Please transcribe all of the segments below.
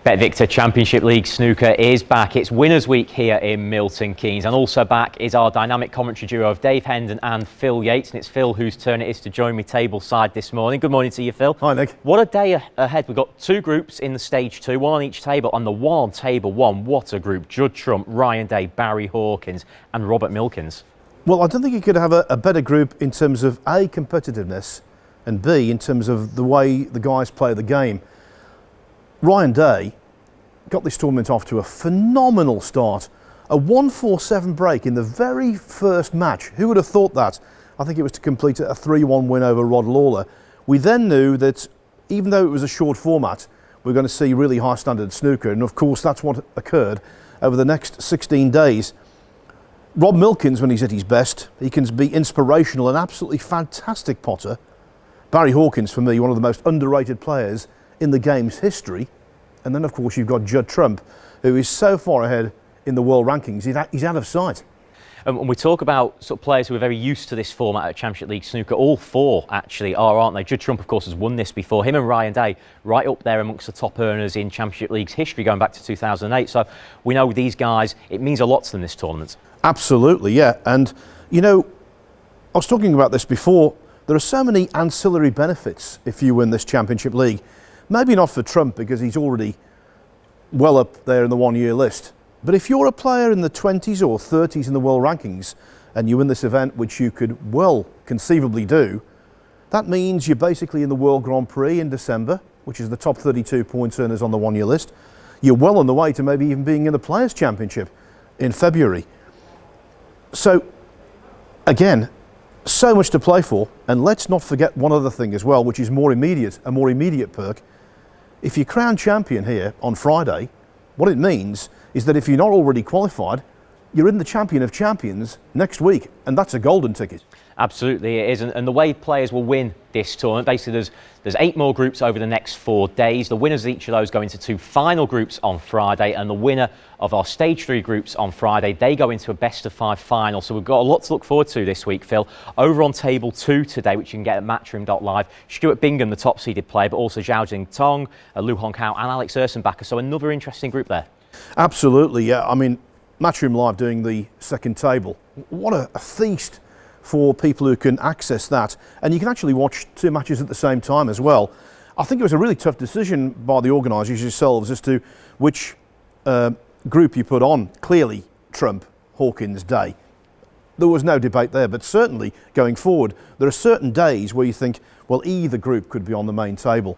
BetVictor Championship League Snooker is back. It's Winners' Week here in Milton Keynes, and also back is our dynamic commentary duo of Dave Hendon and Phil Yates, and it's Phil whose turn it is to join me tableside this morning. Good morning to you, Phil. Hi, Nick. What a day ahead. We've got two groups in the stage two, one on each table, and the one on table one, what a group. Judd Trump, Ryan Day, Barry Hawkins and Robert Milkins. Well, I don't think you could have a better group in terms of A, competitiveness, and B, in terms of the way the guys play the game. Ryan Day got this tournament off to a phenomenal start. A 1-4-7 break in the very first match. Who would have thought that? I think it was to complete a 3-1 win over Rod Lawler. We then knew that even though it was a short format, we were going to see really high standard snooker, and of course that's what occurred over the next 16 days. Rob Milkins, when he's at his best, he can be inspirational, an absolutely fantastic potter. Barry Hawkins, for me, one of the most underrated players in the game's history. And then, of course, you've got Judd Trump, who is so far ahead in the world rankings, he's out of sight. And we talk about sort of players who are very used to this format at Championship League Snooker. All four actually are, aren't they? Judd Trump, of course, has won this before. Him and Ryan Day, right up there amongst the top earners in Championship League's history, going back to 2008. So we know these guys, it means a lot to them, this tournament. Absolutely, yeah. And, you know, I was talking about this before. There are so many ancillary benefits if you win this Championship League. Maybe not for Trump because he's already well up there in the one-year list. But if you're a player in the 20s or 30s in the world rankings and you win this event, which you could well conceivably do, that means you're basically in the World Grand Prix in December, which is the top 32 points earners on the one-year list. You're well on the way to maybe even being in the Players' Championship in February. So, again, so much to play for, and let's not forget one other thing as well, which is a more immediate perk. If you're crowned champion here on Friday, what it means is that if you're not already qualified, you're in the Champion of Champions next week, and that's a golden ticket. Absolutely it is, and the way players will win this tournament, basically there's 8 more groups over the next 4 days. The winners of each of those go into 2 final groups on Friday, and the winner of our stage 3 groups on Friday, they go into a best of 5 final. So we've got a lot to look forward to this week, Phil. Over on table 2 today, which you can get at matchroom.live, Stuart Bingham, the top seeded player, but also Zhao Jing Tong, Lu Hongkao and Alex Ursenbacher. So another interesting group there. Absolutely, yeah. I mean, Matchroom Live doing the second table. What a feast for people who can access that. And you can actually watch 2 matches at the same time as well. I think it was a really tough decision by the organisers yourselves as to which group you put on. Clearly, Trump, Hawkins, Day. There was no debate there, but certainly going forward, there are certain days where you think, well, either group could be on the main table.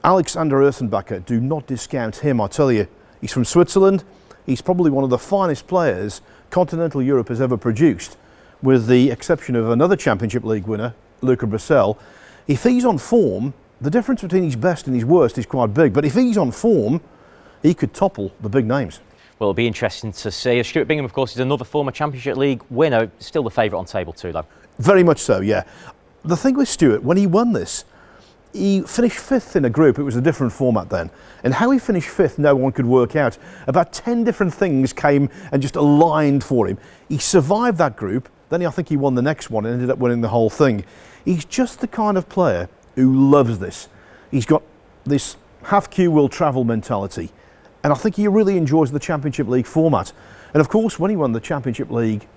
Alexander Ursenbacher, do not discount him, I tell you. He's from Switzerland. He's probably one of the finest players continental Europe has ever produced, with the exception of another Championship League winner, Luca Brissell. If he's on form, the difference between his best and his worst is quite big, but if he's on form, he could topple the big names. Well, it'll be interesting to see. Stuart Bingham, of course, is another former Championship League winner, still the favourite on table 2, though. Very much so, yeah. The thing with Stuart, when he won this, he finished 5th in a group. It was a different format then. And how he finished 5th, no one could work out. About 10 different things came and just aligned for him. He survived that group. Then I think he won the next one and ended up winning the whole thing. He's just the kind of player who loves this. He's got this half queue will travel mentality. And I think he really enjoys the Championship League format. And of course, when he won the Championship League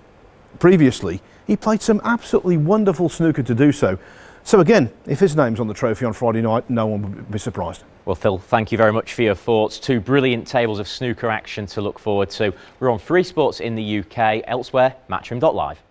previously, he played some absolutely wonderful snooker to do so. So again, if his name's on the trophy on Friday night, no one would be surprised. Well, Phil, thank you very much for your thoughts. 2 brilliant tables of snooker action to look forward to. We're on Free Sports in the UK. Elsewhere, matchroom.live.